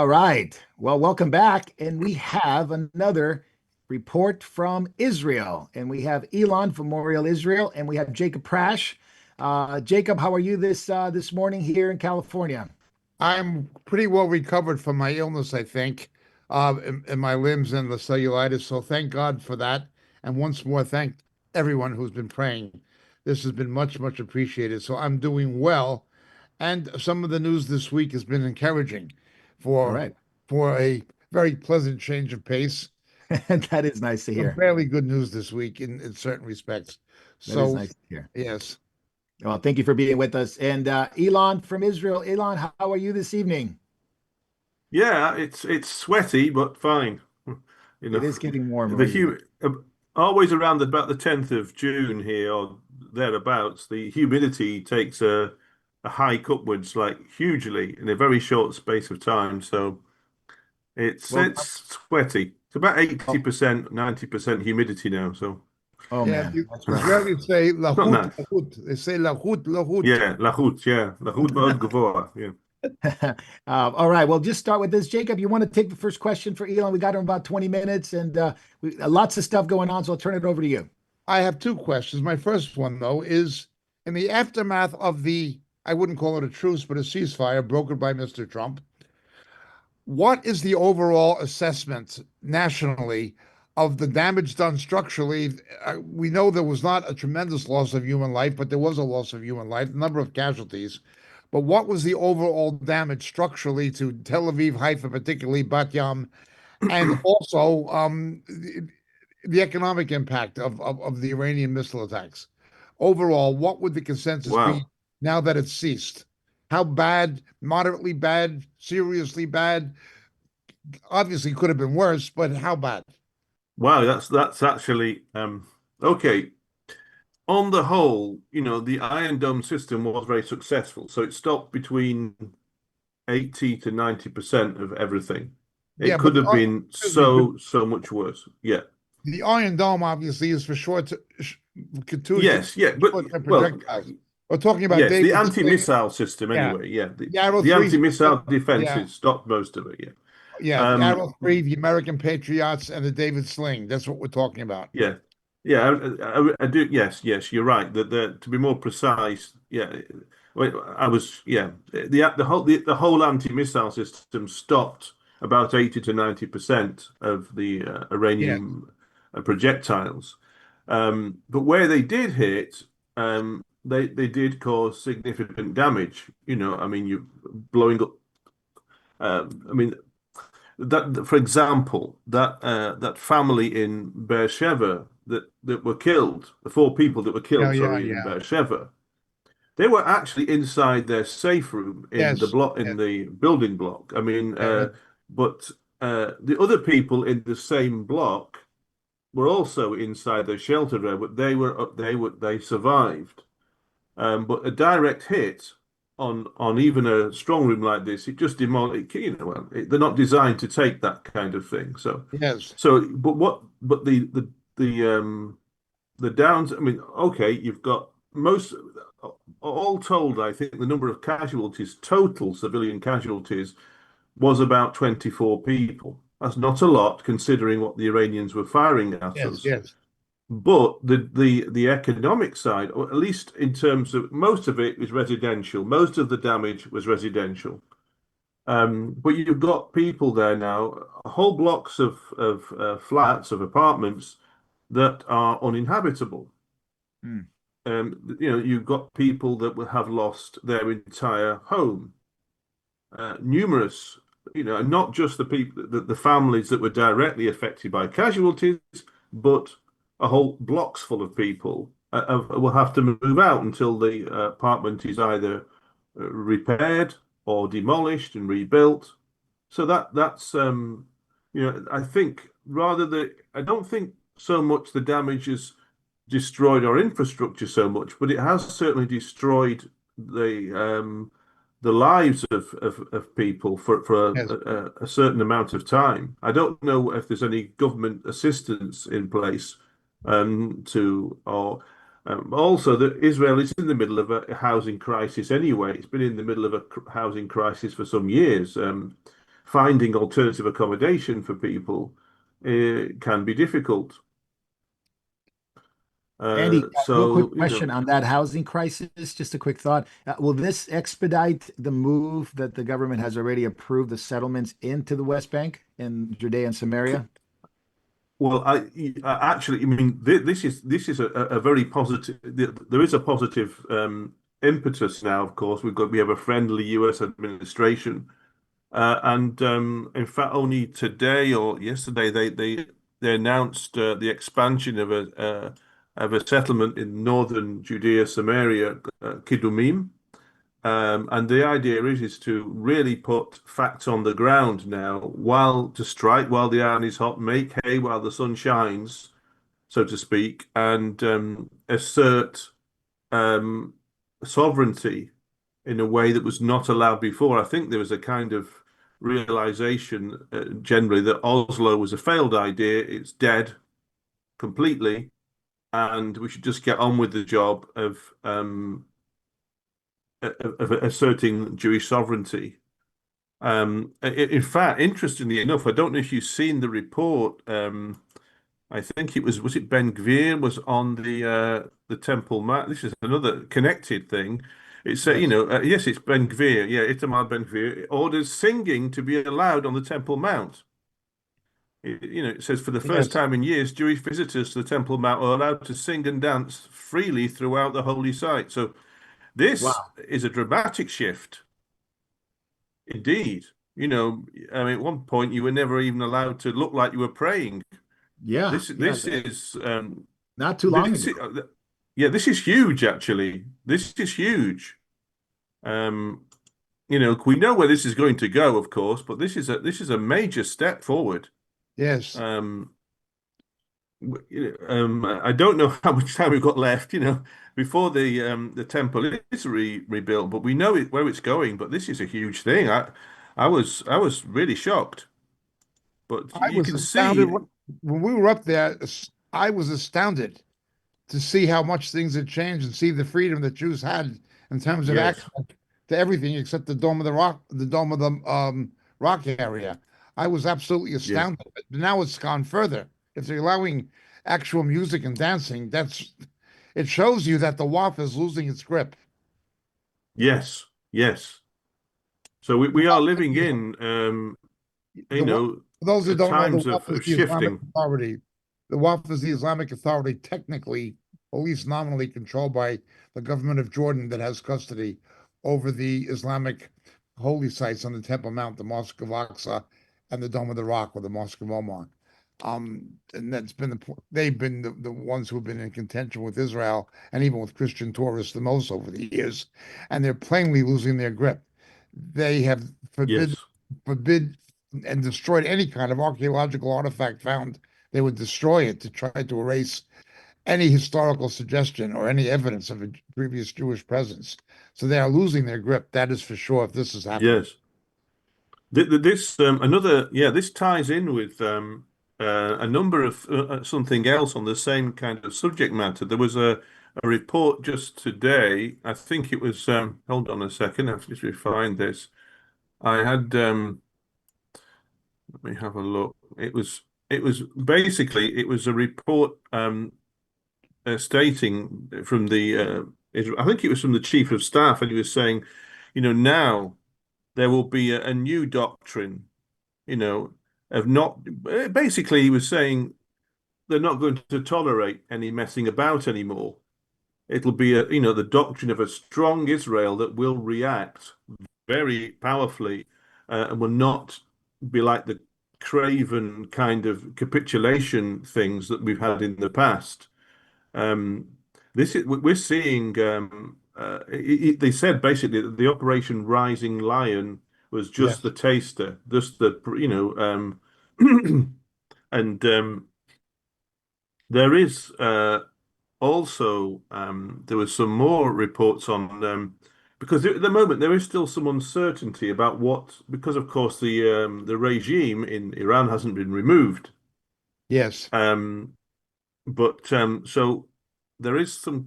All right. Well, welcome back. And we have another report from Israel. And we have Elon from Memorial Israel, and we have Jacob Prash. Jacob, how are you this morning here in California? I'm pretty well recovered from my illness, I think, in my limbs and the cellulitis. So thank God for that. And once more, thank everyone who's been praying. This has been much, much appreciated. So I'm doing well. And some of the news this week has been encouraging All for right. for a very pleasant change of pace. That is nice to Some hear. fairly good news this week in certain respects. That is So nice to hear. yes. Well, thank you for being with us. And Elon from Israel. Elon, how are you this evening? Yeah, it's sweaty but fine. You It know, is getting warmer, the isn't it? always around about the 10th of June here or thereabouts, the humidity takes a hike upwards like hugely in a very short space of time. So Well, it's sweaty. It's about oh, 80%, 90% humidity now. So oh Yeah, man, the that's rough. Israelis say not lahut, nice. lahut. They say lahut, lahut. Yeah, lachut מאוד גבוה. Yeah. All right. Well, just start with this. Jacob, you want to take the first question for Elon? We got him about 20 minutes and lots of stuff going on, so I'll turn it over to you. I have two questions. My first one, though, is in the aftermath of I wouldn't call it a truce, but a ceasefire brokered by Mr. Trump, what is the overall assessment nationally of the damage done structurally? We know there was not a tremendous loss of human life, but there was a loss of human life, a number of casualties. But what was the overall damage structurally to Tel Aviv, Haifa, particularly Bat Yam, and also the economic impact of the Iranian missile attacks? Overall, what would the consensus be Wow. now that it's ceased? How bad, moderately bad, seriously bad? Obviously, could have been worse, but how bad? Wow, that's actually okay. On the whole, the Iron Dome system was very successful. So it stopped between 80 to 90% of everything. Yeah, It but could have been excuse me, but so much worse. Yeah. the Iron Dome obviously is for short, Yes, yeah, but short-term well, projectiles. We're talking about yes, the David Sling. anti-missile system Yeah, anyway. Yeah, the, the Arrow the 3s. anti-missile Yeah, defenses stopped most of it. Yeah. yeah, the Um, Arrow 3, the American Patriots, and the David Sling. That's what we're talking about. yeah. Yeah, I do. Yes, you're right. That to be more precise, yeah, I was, yeah, the whole anti-missile system stopped about 80 to 90% of the Yeah, Iranian projectiles. But where they did hit, they did cause significant damage. I mean, you blowing up. I mean, that for example, that family in Beersheba that were killed, the four people that were yeah, killed, yeah, sorry, in yeah. Beersheba, they were actually inside their safe room in the Yes, block in yes, the building block. I mean, yeah, but the other people in the same block were also inside their shelter area, but they survived. But a direct hit on even a strong room like this, it just demolishes. Well, they're not designed to take that kind of thing. So, yes, but the downs. I mean, okay, you've got most all told. I think the number of casualties, total civilian casualties, was about 24 people. That's not a lot considering what the Iranians were firing at yes, us. yes, But the economic side, or at least in terms of most of it, is residential. Most of the damage was residential. But you've got people there now, whole blocks of flats, of apartments that are uninhabitable. Hmm. You've got people that will have lost their entire home. Numerous, not just the people, the families that were directly affected by casualties, but a whole blocks full of people will have to move out until the apartment is either repaired or demolished and rebuilt. So that's I think I don't think so much the damage has destroyed our infrastructure so much, but it has certainly destroyed the lives of people for yes. a certain amount of time. I don't know if there's any government assistance in place to or also that Israel is in the middle of a housing crisis anyway. It's been in the middle of a housing crisis for some years. finding alternative accommodation for people can be difficult. Andy, real quick So, question on that housing crisis. Just a quick thought. Will this expedite the move that the government has already approved the settlements into the West Bank and Judea and Samaria? well, actually, I mean, this is a very positive. There is a positive impetus now. Of course, we have a friendly U.S. administration, and in fact, only today or yesterday they announced the expansion of a settlement in northern Judea, Samaria, Kidumim. And the idea is to really put facts on the ground now, while to strike while the iron is hot, make hay while the sun shines, so to speak, and assert um, sovereignty in a way that was not allowed before. I think there was a kind of realization generally that Oslo was a failed idea. It's dead completely, and we should just get on with the job of asserting Jewish sovereignty. In fact, interestingly enough, I don't know if you've seen the report. I think it was it Ben Gvir was on the Temple Mount. This is another connected thing. It's Yes. yes, it's Ben Gvir. Yeah, Itamar Ben Gvir orders singing to be allowed on the Temple Mount. It says for the first Yes. time in years, Jewish visitors to the Temple Mount are allowed to sing and dance freely throughout the holy site. So this Wow. is a dramatic shift. Indeed. I mean, at one point you were never even allowed to look like you were praying. Yeah, This yeah, this is not too long this ago. is, yeah, this is huge actually. This is huge. Um, we know where this is going to go, of course, but this is a major step forward. Yes. Um, I don't know how much time we've got left, before the temple is rebuilt, but we know where it's going. But this is a huge thing. I was really shocked, but I you was can astounded see, when we were up there. I was astounded to see how much things had changed and see the freedom that Jews had in terms of yes, access to everything except the Dome of the Rock, the Dome of the Rock area. I was absolutely yes, astounded. But now it's gone further. If they're allowing actual music and dancing, it shows you that the WAF is losing its grip. yes, yes. So we, The we are WAF living is in, the WAF, for those who don't know, the times WAF is of the Islamic shifting. Authority. The WAF is the Islamic Authority, technically, at least nominally, controlled by the government of Jordan that has custody over the Islamic holy sites on the Temple Mount, the Mosque of Aqsa, and the Dome of the Rock, or the Mosque of Omar. And they've been the ones who have been in contention with Israel and even with Christian tourists the most over the years, and they're plainly losing their grip. They have Yes, forbid and destroyed any kind of archaeological artifact found. They would destroy it to try to erase any historical suggestion or any evidence of a previous Jewish presence. So they are losing their grip. That is for sure. If this is happening, yes. This ties in with a number of something else on the same kind of subject matter. There was a report just today. I think it was. Hold on a second. I have to just refine this. I had. Let me have a look. It was basically it was a report stating from the. I think it was from the chief of staff, and he was saying, now there will be a new doctrine, you know, of not basically he was saying they're not going to tolerate any messing about anymore. It'll be the doctrine of a strong Israel that will react very powerfully and will not be like the craven kind of capitulation things that we've had in the past. Um, we're seeing. They said basically that the Operation Rising Lion was just yes, the taster, just the and there is also there was some more reports on because at the moment there is still some uncertainty about what because of course the regime in Iran hasn't been removed. yes, Um, but so there is some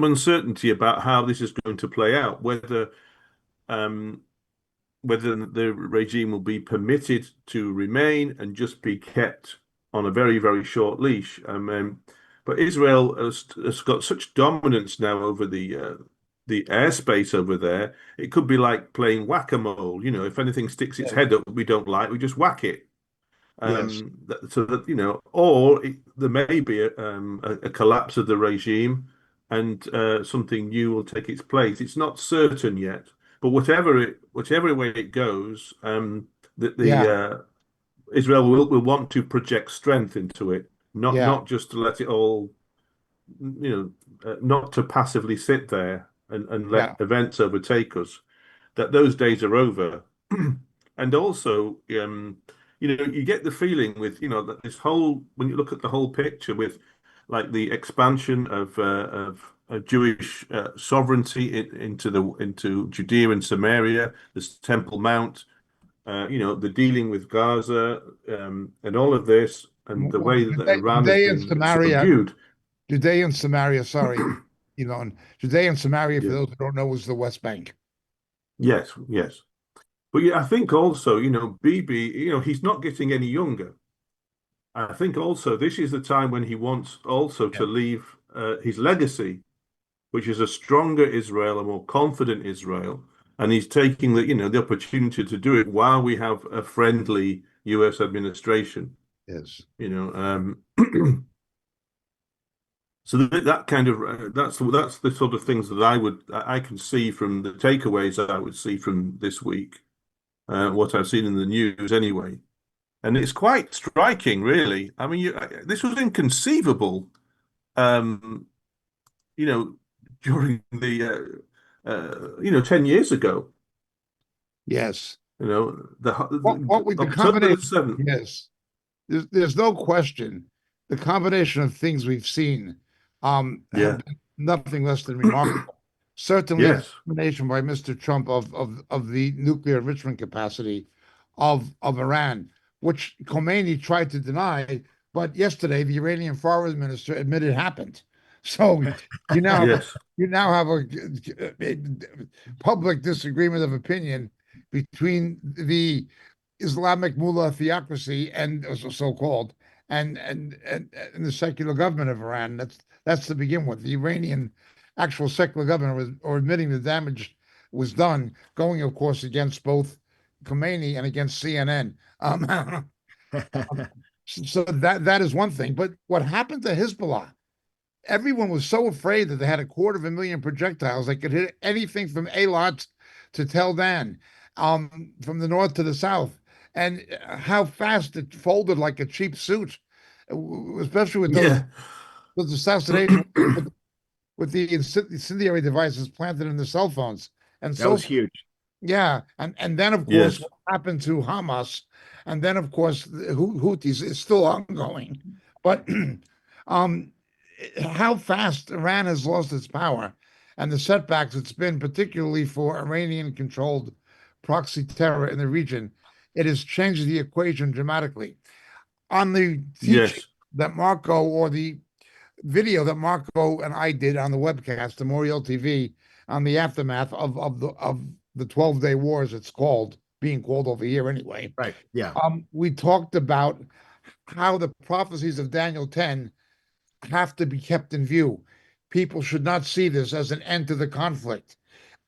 uncertainty about how this is going to play out, whether um, whether the regime will be permitted to remain and just be kept on a very, very short leash. But Israel has got such dominance now over the airspace over there. It could be like playing whack-a-mole. If anything sticks its head up we don't like, we just whack it. Yes. So that or there may be a collapse of the regime, and something new will take its place. It's not certain yet, but whichever way it goes, Yeah. Israel will want to project strength into it, not Yeah. not just to let it all, not to passively sit there and Yeah. let events overtake us. That those days are over. And also, you get the feeling with, that this whole, when you look at the whole picture with like the expansion of Jewish sovereignty into Judea and Samaria, this Temple Mount, the dealing with Gaza, and all of this, and the Well, way that Iran has Judea and been Samaria, subdued. Judea and Samaria, sorry, Elon. Judea and Samaria, for Yeah. those who don't know, is the West Bank. Yes, yes. But yeah, I think also, Bibi, he's not getting any younger. I think also this is the time when he wants also Yeah. to leave his legacy, which is a stronger Israel, a more confident Israel, and he's taking the opportunity to do it while we have a friendly U.S. administration. Yes. So that kind of that's the sort of things that I can see from the takeaways that I would see from this week, what I've seen in the news anyway. And it's quite striking, really. I mean, this was inconceivable, um, you know, during the, 10 years ago. Yes. The The October the combination, 7th. yes. There's no question. The combination of things we've seen have Yeah. been nothing less than remarkable. Certainly the Yes. combination by Mr. Trump of the nuclear enrichment capacity of Iran, which Khomeini tried to deny, but yesterday the Iranian foreign minister admitted happened. So you now have Yes. a public disagreement of opinion between the Islamic mullah theocracy and so-called and the secular government of Iran. That's to begin with. The Iranian actual secular government or admitting the damage was done, going of course against both Khomeini and against CNN. So that is one thing. But what happened to Hezbollah? Everyone was so afraid that they had 250,000 projectiles. They could hit anything from Eilat to Tel Dan, from the north to the south, and how fast it folded like a cheap suit, especially with Yeah. those assassination with the incendiary devices planted in the cell phones and That so was forth. huge. Yeah, and then of course Yes. what happened to Hamas, and then of course the Houthis is still ongoing, but um, how fast Iran has lost its power and the setbacks it's been, particularly for Iranian-controlled proxy terror in the region, it has changed the equation dramatically. On the teaching Yes. that Marco or the video that Marco and I did on the webcast, the Memorial TV, on the aftermath of the 12-day wars, it's being called over here anyway. Right. Yeah. We talked about how the prophecies of Daniel 10 have to be kept in view. People should not see this as an end to the conflict.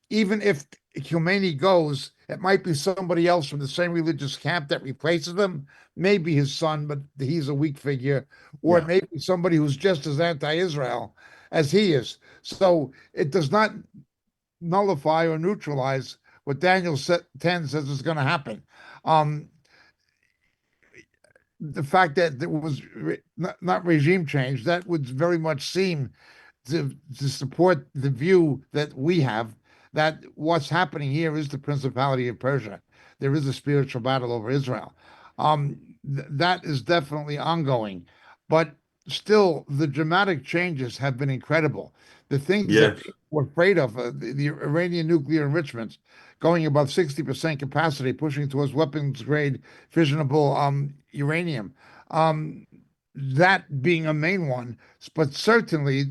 Even if Khomeini goes, it might be somebody else from the same religious camp that replaces him. Maybe his son, but he's a weak figure. Or it Yeah. may be somebody who's just as anti-Israel as he is. So it does not nullify or neutralize what Daniel 10 says is going to happen. Um, the fact that there was not regime change, that would very much seem to support the view that we have that what's happening here is the Principality of Persia. There is a spiritual battle over Israel. That is definitely ongoing, but still, the dramatic changes have been incredible. The things that Yes. people were afraid of, the Iranian nuclear enrichments going above 60% capacity, pushing towards weapons grade fissionable uranium. That being a main one, but certainly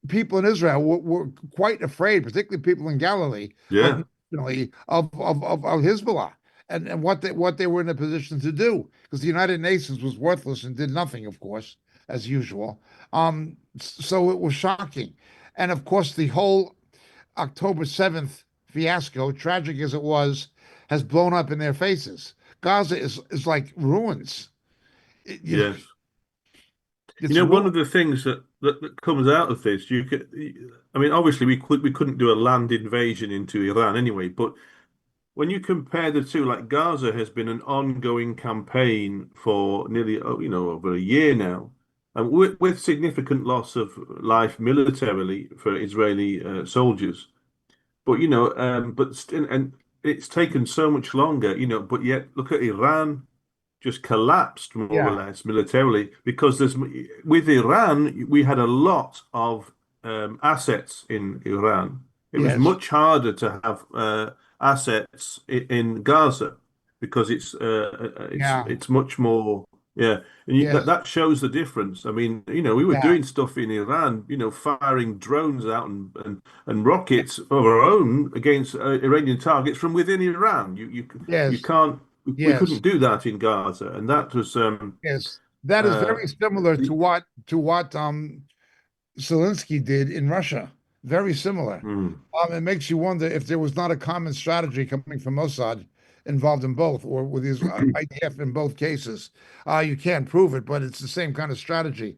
people in Israel were quite afraid, particularly people in Galilee, of Yeah. unfortunately, of Hezbollah and what they were in a position to do, because the United Nations was worthless and did nothing, of course, as usual. So it was shocking, and of course, the whole October 7th fiasco, tragic as it was, has blown up in their faces. Gaza is like ruins. Yes. You It's know, one ruin. of the things that comes out of this, you could, I mean, obviously we couldn't do a land invasion into Iran anyway, but when you compare the two, like Gaza has been an ongoing campaign for nearly, over a year now, and with significant loss of life militarily for Israeli soldiers. But but still, and it's taken so much longer, but yet look at Iran just collapsed more or Yeah. less militarily because with Iran we had a lot of assets in Iran. It was Yes. much harder to have assets in Gaza because Yeah. it's much more, yeah, and Yes. that shows the difference. I mean, we were Yeah. doing stuff in Iran, firing drones out and rockets of our own against Iranian targets from within Iran. You Yes. can't we Yes. couldn't do that in Gaza, and that was Yes. That is uh very similar the, to what Zelensky did in Russia. Very similar. mm, It makes you wonder if there was not a common strategy coming from Mossad involved in both, or with his IDF in both cases. You can't prove it, but it's the same kind of strategy.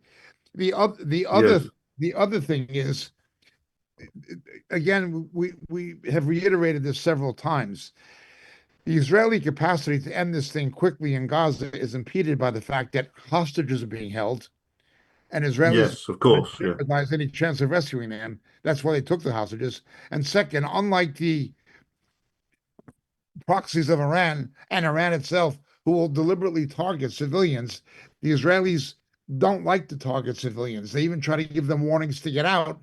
The other, the other, yes, the other thing is, again, we have reiterated this several times. The Israeli capacity to end this thing quickly in Gaza is impeded by the fact that hostages are being held, and Israelis yes, of want course, to yeah, jeopardize any chance of rescuing them. That's why they took the hostages. And second, unlike the proxies of Iran and Iran itself, who will deliberately target civilians, the Israelis don't like to target civilians. They even try to give them warnings to get out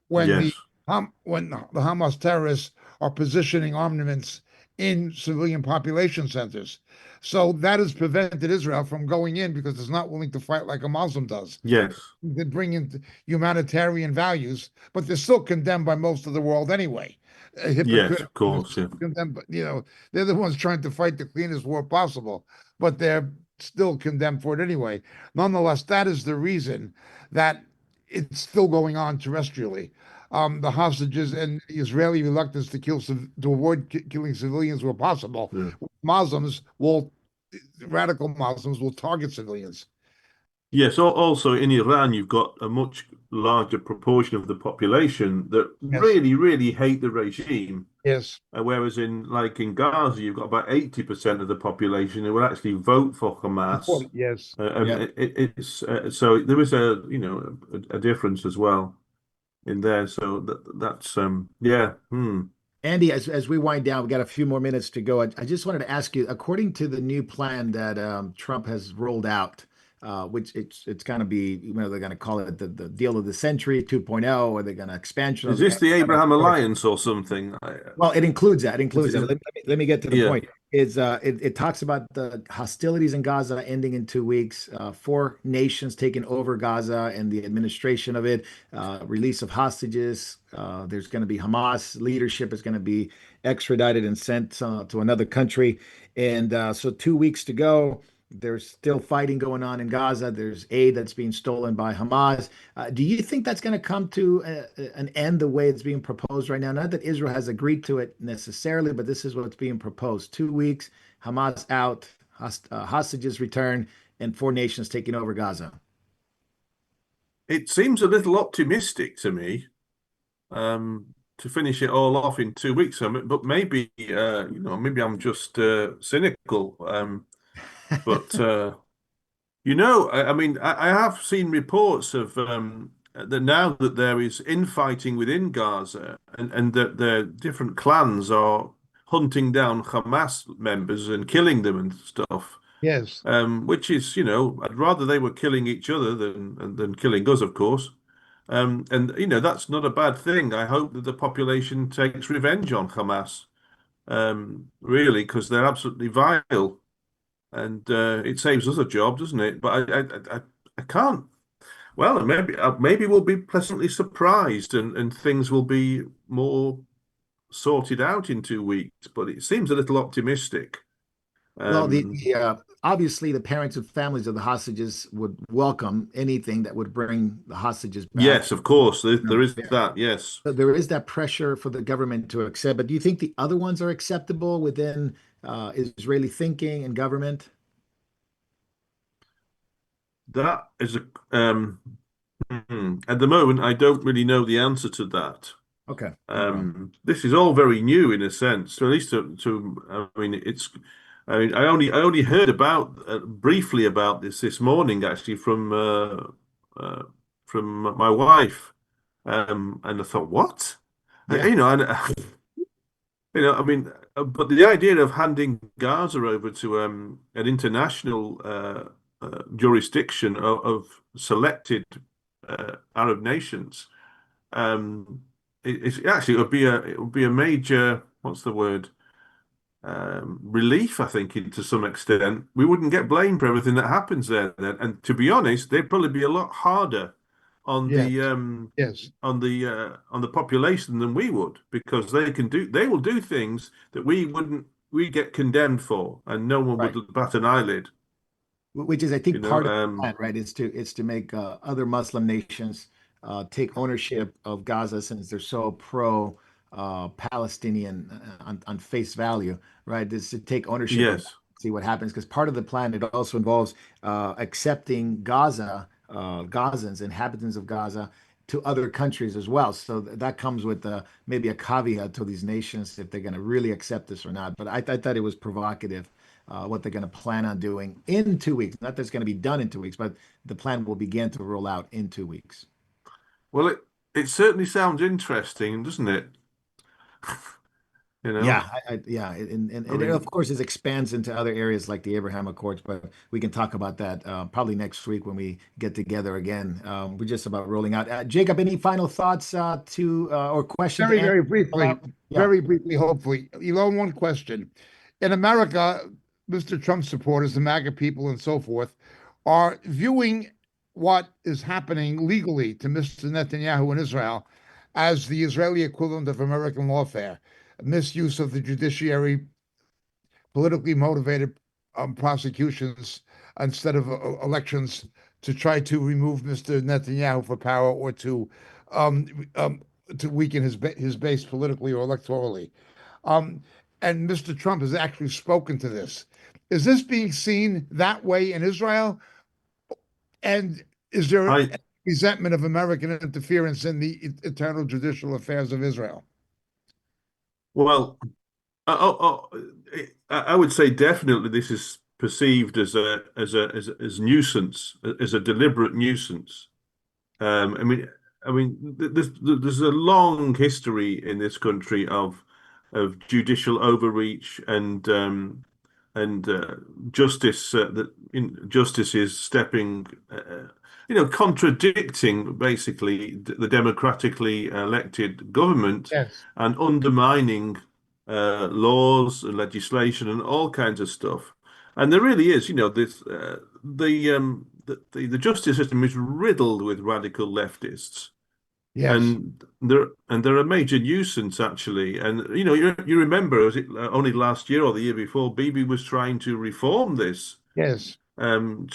when yes, the Hamas terrorists are positioning armaments in civilian population centers. So that has prevented Israel from going in because it's not willing to fight like a Muslim does. yes, They bring in humanitarian values, but they're still condemned by most of the world anyway. yes, of Hypocritical, course, yeah, condemned, but they're the ones trying to fight the cleanest war possible, but they're still condemned for it anyway. Nonetheless, that is the reason that it's still going on terrestrially. The hostages and the Israeli reluctance to avoid killing civilians where possible. yeah. Muslims will Radical Muslims will target civilians. Yes, also in Iran, you've got a much larger proportion of the population that Yes, really, really hate the regime. yes, Whereas in Gaza, you've got about 80% of the population who will actually vote for Hamas. important. Yes, And Yeah. it's so there is a difference as well in there. So that's yeah. Hmm. Andy, as we wind down, we got a few more minutes to go. I just wanted to ask you, according to the new plan that Trump has rolled out, which it's going to be, they're going to call it the deal of the century 2.0, or they're going to expansion Is of the this the Abraham anti-terror. Alliance or something? Well, it includes that. It Is includes it, that. Let me get to the yeah. point. It talks about the hostilities in Gaza ending in 2 weeks, four nations taking over Gaza and the administration of it, release of hostages. There's going to be Hamas leadership is going to be extradited and sent to another country, and so 2 weeks to go. There's still fighting going on in Gaza. There's aid that's being stolen by Hamas. Do you think that's going to come to an end the way it's being proposed right now? Not that Israel has agreed to it necessarily, but this is what's being proposed. 2 weeks, Hamas out, hostages return, and four nations taking over Gaza. It seems a little optimistic to me to finish it all off in 2 weeks. But maybe maybe I'm just cynical. But I mean, I have seen reports of that now that there is infighting within Gaza and that the different clans are hunting down Hamas members and killing them and stuff. yes. Which is, I'd rather they were killing each other than killing us, of course. And that's not a bad thing. I hope that the population takes revenge on Hamas, really, because they're absolutely vile, and it saves us a job, doesn't it? But I can't. Well, maybe we'll be pleasantly surprised, and things will be more sorted out in 2 weeks, but it seems a little optimistic. Well, Um, obviously the parents and families of the hostages would welcome anything that would bring the hostages back. yes, of course, You there know, is that. Yes, there is that pressure for the government to accept. But do you think the other ones are acceptable within Israeli thinking and government? that is a at the moment, I don't really know the answer to that. Okay. All right. This is all very new in a sense, so at least I mean, I only heard about briefly about this morning actually uh, from my wife, and I thought, what? Yeah. I mean, but the idea of handing Gaza over to an international jurisdiction of selected Arab nations, it's actually it would be a major, what's the word, relief, I think, to some extent. We wouldn't get blamed for everything that happens there then. And to be honest, they'd probably be a lot harder on Yes, the yes, on the population than we would, because they will do things that we get condemned for, and no one Right. would bat an eyelid. Which is, I You think, know, part of the plan, right? Is to make other Muslim nations take ownership of Gaza since they're so pro Palestinian on face value, right? Is to take ownership of that, yes, see what happens. Because part of the plan, it also involves accepting Gaza, Gazans, inhabitants of Gaza, to other countries as well. So that comes with maybe a caveat to these nations if they're going to really accept this or not. But I thought it was provocative what they're going to plan on doing in 2 weeks. Not that it's going to be done in 2 weeks, but the plan will begin to roll out in 2 weeks. well, it certainly sounds interesting, doesn't it? You know, Yeah, yeah, and I it of mean, course it expands into other areas like the Abraham Accords, but we can talk about that probably next week when we get together again. We're just about rolling out. Jacob, any final thoughts to or question to very, answer? Yeah, very briefly, hopefully. Elon, one question. In America, Mr. Trump supporters, the MAGA people, and so forth, are viewing what is happening legally to Mr. Netanyahu in Israel as the Israeli equivalent of American lawfare, misuse of the judiciary, politically motivated prosecutions instead of elections to try to remove Mr. Netanyahu for power or to weaken his base politically or electorally. Um, and Mr. Trump has actually spoken to this. Is this being seen that way in Israel? And is there I resentment of American interference in the internal judicial affairs of Israel? well, I would say definitely this is perceived as as nuisance, as a deliberate nuisance. I mean, there's a long history in this country of judicial overreach and justice that justice is stepping, contradicting basically the democratically elected government Yes, and undermining laws and legislation and all kinds of stuff. And there really is, this the justice system is riddled with radical leftists, yes, and they're a major nuisance actually. And you remember, was it only last year or the year before, Bibi was trying to reform this yes, and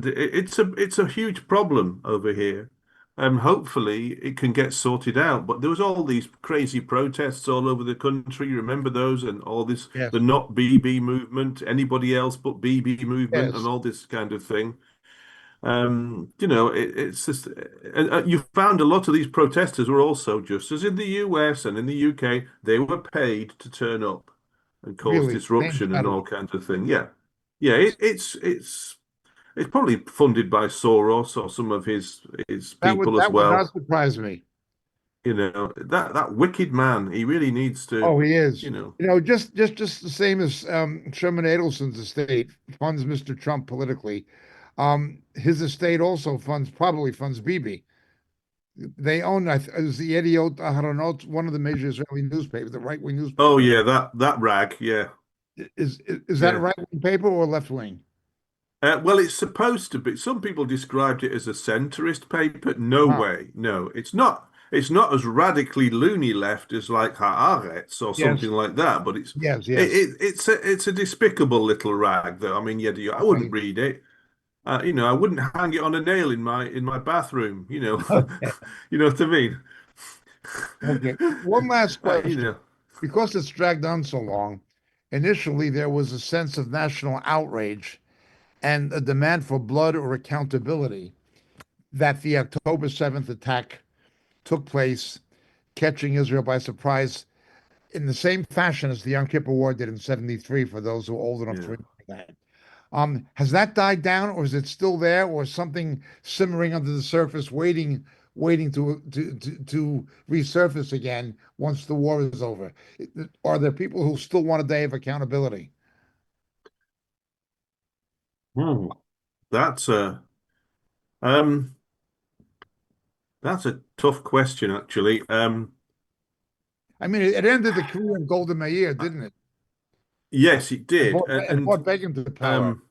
it's a huge problem over here. Hopefully it can get sorted out. But there was all these crazy protests all over the country. You remember those, and all this, the yes, not BB movement, anybody else but BB movement, and yes. all this kind of thing. It's just, and you found a lot of these protesters were also, just as in the US and in the UK, they were paid to turn up and cause Really, same disruption and all study. kinds of things. Yeah, yeah, it's probably funded by Soros or some of his people as That would not well. surprise me. That wicked man, he really needs to, Oh, he you is. know. Just the same as Sherman Adelson's estate funds Mr. Trump politically. His estate also probably funds Bibi. They own, is the Idiot, I don't know, it's one of the major Israeli newspapers, the right-wing Oh newspaper. yeah, that rag, yeah, Is that a yeah. right-wing paper or left-wing? Well, it's supposed to be. Some people described it as a centrist paper. No Ah, way. No, it's not. it's not as radically loony left as like Haaretz or Yes, something like that, but yes, yes. it's a despicable little rag though. I mean, yeah, I wouldn't Okay, read it. I wouldn't hang it on a nail in my bathroom. okay, You know what I mean? okay. One last Uh, you question. know, Because it's dragged on so long, initially there was a sense of national outrage and a demand for blood or accountability that the October 7th attack took place, catching Israel by surprise in the same fashion as the Yom Kippur War did in 73, for those who are old enough to yeah. remember that. Has that died down, or is it still there, or something simmering under the surface, waiting to resurface again once the war is over? Are there people who still want a day of accountability? Hmm. That's um that's a tough question actually. I mean, it ended the Korean Golden Meir, I- didn't it? yes, it did, It brought Begin to power, um,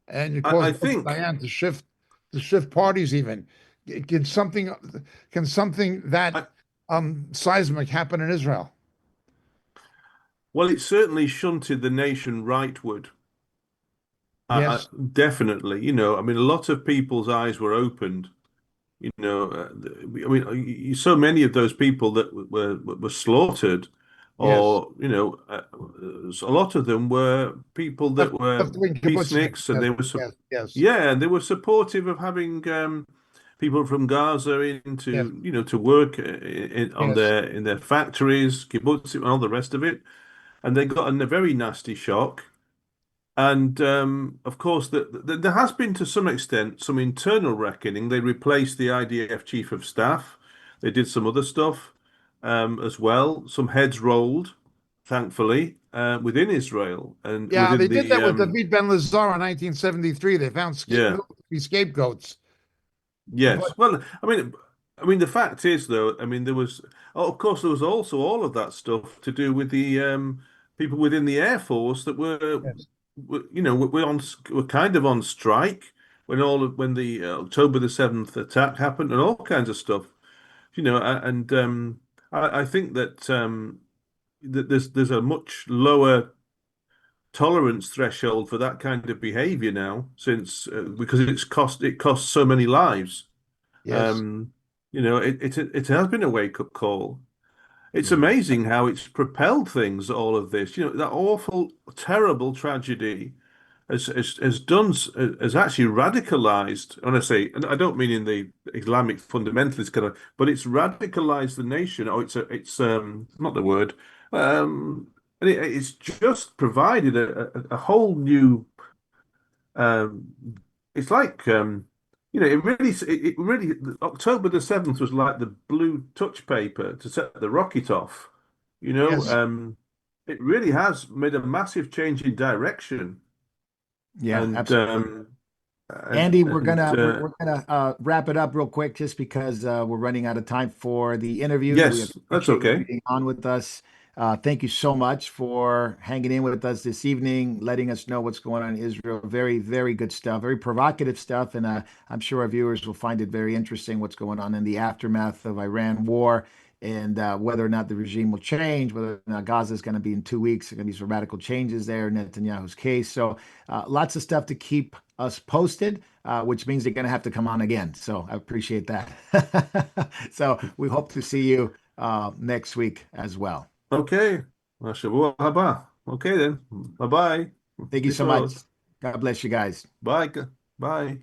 and it I caused think. Diane to shift parties even. Can something that I, seismic happen in Israel? well, it certainly shunted the nation rightward. Yes, Definitely, I mean, a lot of people's eyes were opened. I mean, so many of those people that were slaughtered, yes. or a lot of them were people that were Left-wing kibbutznik. peaceniks, and Yes, they were, yes, yes, yeah, they were supportive of having people from Gaza in yes, to work yes, in their factories, kibbutz, and all the rest of it, and they got a very nasty shock. And of course, there has been to some extent some internal reckoning. They replaced the IDF chief of staff. They did some other stuff as well. Some heads rolled, thankfully, within Israel and yeah. They within did the that with David Ben Lazar in 1973. They found yeah. military scapegoats, but Yes. Well, I mean, the fact is, though, I mean, oh, of course, there was also all of that stuff to do with the people within the Air Force that yes, were kind of on strike when the October the 7th attack happened and all kinds of stuff. And I think that there's a much lower tolerance threshold for that kind of behavior now, since because it costs so many lives. yes, Um, it has been a wake-up call. It's yeah, amazing how it's propelled things, all of this. That awful, terrible tragedy has actually radicalized, and I say, and I don't mean in the Islamic fundamentalist kind of, but it's radicalized the nation. Oh, it's not the word. And it's just provided a whole new um, it's like it really October the 7th was like the blue touch paper to set the rocket off. You know, yes. it really has made a massive change in direction, Yeah, and absolutely. um, and Andy, we're and gonna we're gonna wrap it up real quick just because we're running out of time for the interview. We yes, that's appreciate you okay. being on with us. Thank you so much for hanging in with us this evening, letting us know what's going on in Israel. Very, very good stuff, very provocative stuff, and I'm sure our viewers will find it very interesting what's going on in the aftermath of Iran war and whether or not the regime will change, whether or not Gaza is going to be in 2 weeks. There are going to be some radical changes there in Netanyahu's case. So lots of stuff to keep us posted, which means they're going to have to come on again. So I appreciate that. So we hope to see you next week as well. Okay. Shavua haba. Okay then. Bye bye. Thank you so much. להתראות. God bless you guys. Bye. Bye.